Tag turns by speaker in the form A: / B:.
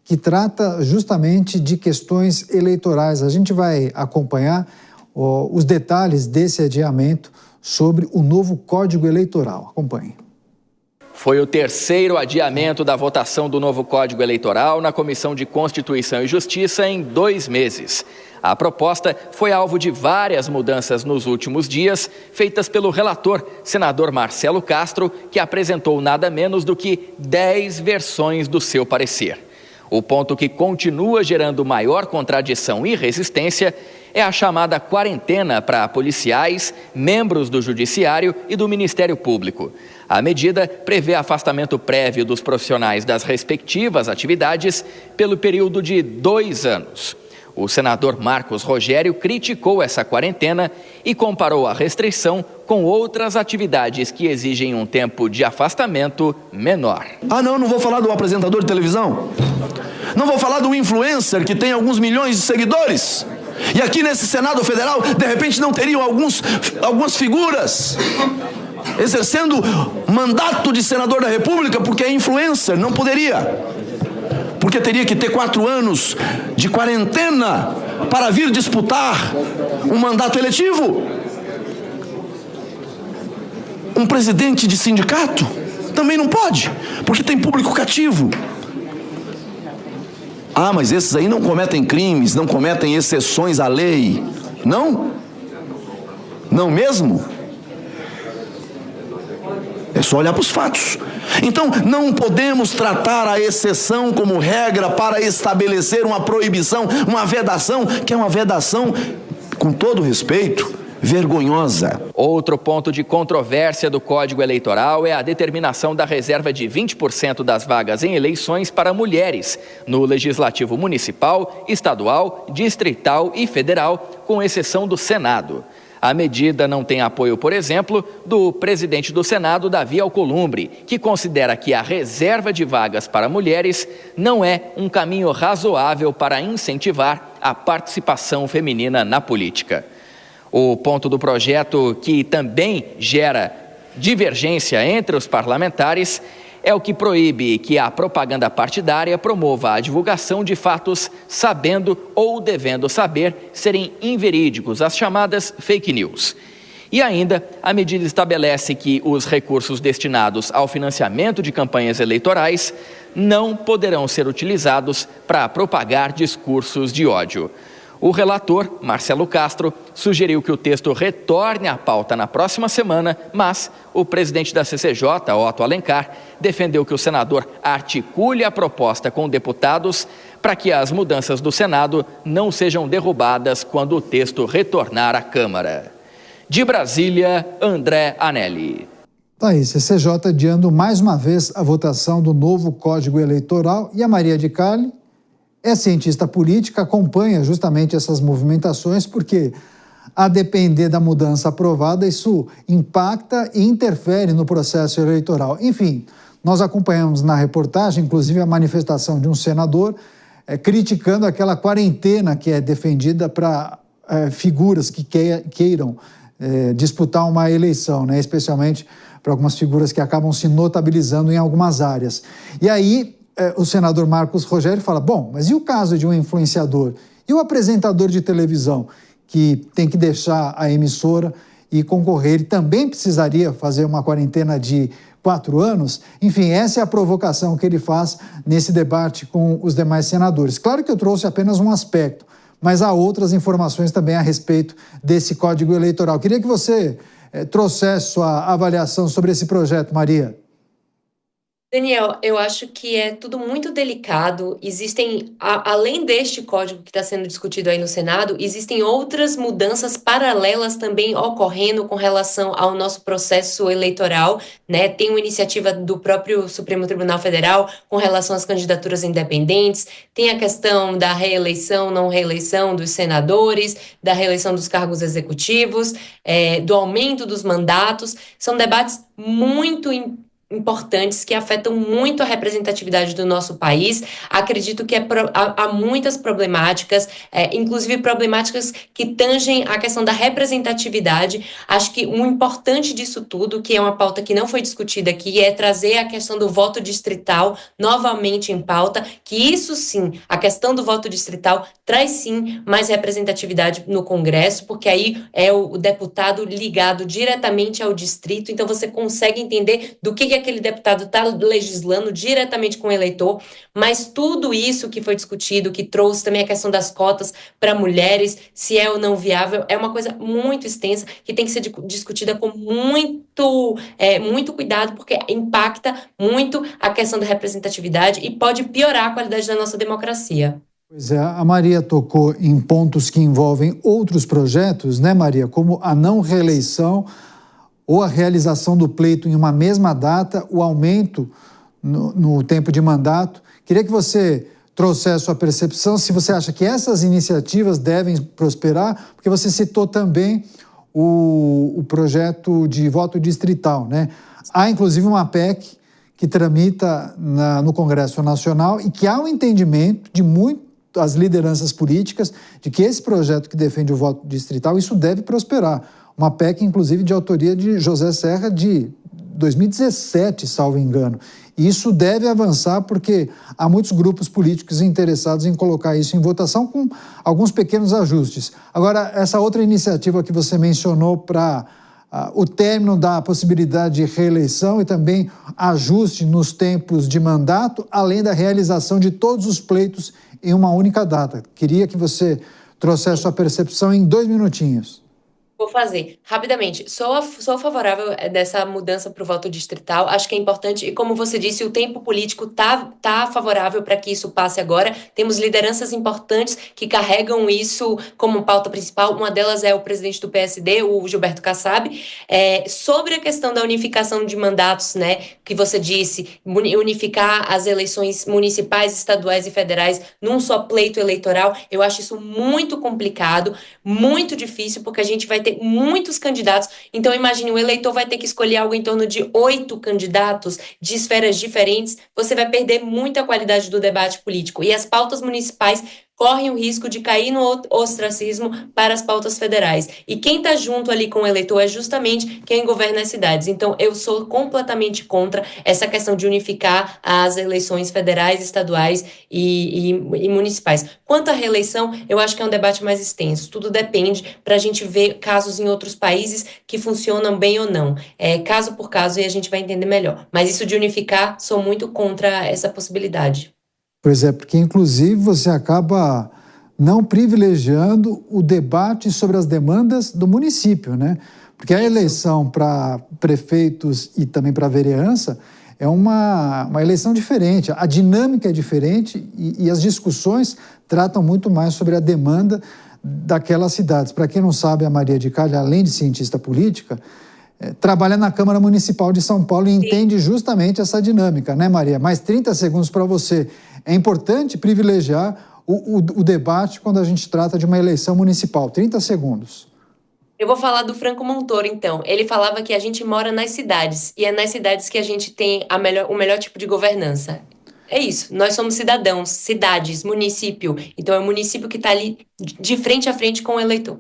A: que trata justamente de questões eleitorais. A gente vai acompanhar os detalhes desse adiamento sobre o novo Código Eleitoral. Acompanhe.
B: Foi o terceiro adiamento da votação do novo Código Eleitoral na Comissão de Constituição e Justiça em 2 meses. A proposta foi alvo de várias mudanças nos últimos dias, feitas pelo relator, senador Marcelo Castro, que apresentou nada menos do que 10 versões do seu parecer. O ponto que continua gerando maior contradição e resistência é a chamada quarentena para policiais, membros do Judiciário e do Ministério Público. A medida prevê afastamento prévio dos profissionais das respectivas atividades pelo período de 2 anos. O senador Marcos Rogério criticou essa quarentena e comparou a restrição com outras atividades que exigem um tempo de afastamento menor.
C: Não vou falar do apresentador de televisão. Não vou falar do influencer que tem alguns milhões de seguidores. E aqui nesse Senado Federal, de repente, não teriam algumas figuras exercendo mandato de senador da República porque é influencer, não poderia. Porque teria que ter 4 anos de quarentena para vir disputar um mandato eletivo. Um presidente de sindicato também não pode, porque tem público cativo. Mas esses aí não cometem crimes, não cometem exceções à lei. Não? Não mesmo? É só olhar para os fatos. Então, não podemos tratar a exceção como regra para estabelecer uma proibição, uma vedação, que é uma vedação, com todo respeito, vergonhosa.
B: Outro ponto de controvérsia do Código Eleitoral é a determinação da reserva de 20% das vagas em eleições para mulheres no Legislativo Municipal, Estadual, Distrital e Federal, com exceção do Senado. A medida não tem apoio, por exemplo, do presidente do Senado, Davi Alcolumbre, que considera que a reserva de vagas para mulheres não é um caminho razoável para incentivar a participação feminina na política. O ponto do projeto que também gera divergência entre os parlamentares é o que proíbe que a propaganda partidária promova a divulgação de fatos sabendo ou devendo saber serem inverídicos, as chamadas fake news. E ainda, a medida estabelece que os recursos destinados ao financiamento de campanhas eleitorais não poderão ser utilizados para propagar discursos de ódio. O relator, Marcelo Castro, sugeriu que o texto retorne à pauta na próxima semana, mas o presidente da CCJ, Otto Alencar, defendeu que o senador articule a proposta com deputados para que as mudanças do Senado não sejam derrubadas quando o texto retornar à Câmara. De Brasília, André Anelli.
A: Tá aí, CCJ adiando mais uma vez a votação do novo Código Eleitoral e a Maria de Carli é cientista política, acompanha justamente essas movimentações, porque, a depender da mudança aprovada, isso impacta e interfere no processo eleitoral. Enfim, nós acompanhamos na reportagem, inclusive, a manifestação de um senador criticando aquela quarentena que é defendida para figuras que queiram disputar uma eleição, né? Especialmente para algumas figuras que acabam se notabilizando em algumas áreas. E aí, o senador Marcos Rogério fala, bom, mas e o caso de um influenciador? E o apresentador de televisão que tem que deixar a emissora e concorrer? Ele também precisaria fazer uma quarentena de 4 anos? Enfim, essa é a provocação que ele faz nesse debate com os demais senadores. Claro que eu trouxe apenas um aspecto, mas há outras informações também a respeito desse Código Eleitoral. Queria que você trouxesse sua avaliação sobre esse projeto, Maria.
D: Daniel, eu acho que é tudo muito delicado. Existem, além deste código que está sendo discutido aí no Senado, existem outras mudanças paralelas também ocorrendo com relação ao nosso processo eleitoral, né? Tem uma iniciativa do próprio Supremo Tribunal Federal com relação às candidaturas independentes, tem a questão da reeleição, não reeleição dos senadores, da reeleição dos cargos executivos, do aumento dos mandatos. São debates muito importantes que afetam muito a representatividade do nosso país. Acredito que há muitas problemáticas, inclusive problemáticas que tangem a questão da representatividade. Acho que o importante disso tudo, que é uma pauta que não foi discutida aqui, é trazer a questão do voto distrital novamente em pauta, que isso sim, a questão do voto distrital traz sim mais representatividade no Congresso, porque aí é o deputado ligado diretamente ao distrito, então você consegue entender do que aquele deputado está legislando diretamente com o eleitor, mas tudo isso que foi discutido, que trouxe também a questão das cotas para mulheres, se é ou não viável, é uma coisa muito extensa, que tem que ser discutida com muito cuidado, porque impacta muito a questão da representatividade e pode piorar a qualidade da nossa democracia.
A: Pois é, a Maria tocou em pontos que envolvem outros projetos, né, Maria? Como a não reeleição ou a realização do pleito em uma mesma data, o aumento no tempo de mandato. Queria que você trouxesse a sua percepção, se você acha que essas iniciativas devem prosperar, porque você citou também o projeto de voto distrital, né? Há, inclusive, uma PEC que tramita no Congresso Nacional e que há um entendimento de muitas lideranças políticas de que esse projeto que defende o voto distrital, isso deve prosperar. Uma PEC, inclusive, de autoria de José Serra, de 2017, salvo engano. E isso deve avançar porque há muitos grupos políticos interessados em colocar isso em votação com alguns pequenos ajustes. Agora, essa outra iniciativa que você mencionou para o término da possibilidade de reeleição e também ajuste nos tempos de mandato, além da realização de todos os pleitos em uma única data. Queria que você trouxesse sua percepção em 2 minutinhos.
D: Vou fazer. Rapidamente, sou favorável dessa mudança para o voto distrital, acho que é importante, e como você disse, o tempo político tá favorável para que isso passe agora. Temos lideranças importantes que carregam isso como pauta principal, uma delas é o presidente do PSD, o Gilberto Kassab. Sobre a questão da unificação de mandatos, né, que você disse, unificar as eleições municipais, estaduais e federais num só pleito eleitoral, eu acho isso muito complicado, muito difícil, porque a gente vai ter muitos candidatos, então imagine, o eleitor vai ter que escolher algo em torno de 8 candidatos de esferas diferentes, você vai perder muita qualidade do debate político, e as pautas municipais correm o risco de cair no ostracismo para as pautas federais. E quem está junto ali com o eleitor é justamente quem governa as cidades. Então, eu sou completamente contra essa questão de unificar as eleições federais, estaduais e municipais. Quanto à reeleição, eu acho que é um debate mais extenso. Tudo depende para a gente ver casos em outros países que funcionam bem ou não. Caso por caso, e a gente vai entender melhor. Mas isso de unificar, sou muito contra essa possibilidade.
A: Pois é, porque inclusive você acaba não privilegiando o debate sobre as demandas do município, né? Porque a eleição para prefeitos e também para vereança é uma eleição diferente, a dinâmica é diferente e as discussões tratam muito mais sobre a demanda daquelas cidades. Para quem não sabe, a Maria de Calha, além de cientista política, trabalha na Câmara Municipal de São Paulo e entende justamente essa dinâmica, né, Maria? Mais 30 segundos para você. É importante privilegiar o debate quando a gente trata de uma eleição municipal. 30 segundos.
D: Eu vou falar do Franco Montoro, então. Ele falava que a gente mora nas cidades, e é nas cidades que a gente tem o melhor tipo de governança. É isso, nós somos cidadãos, cidades, município. Então é o município que está ali de frente a frente com o eleitor.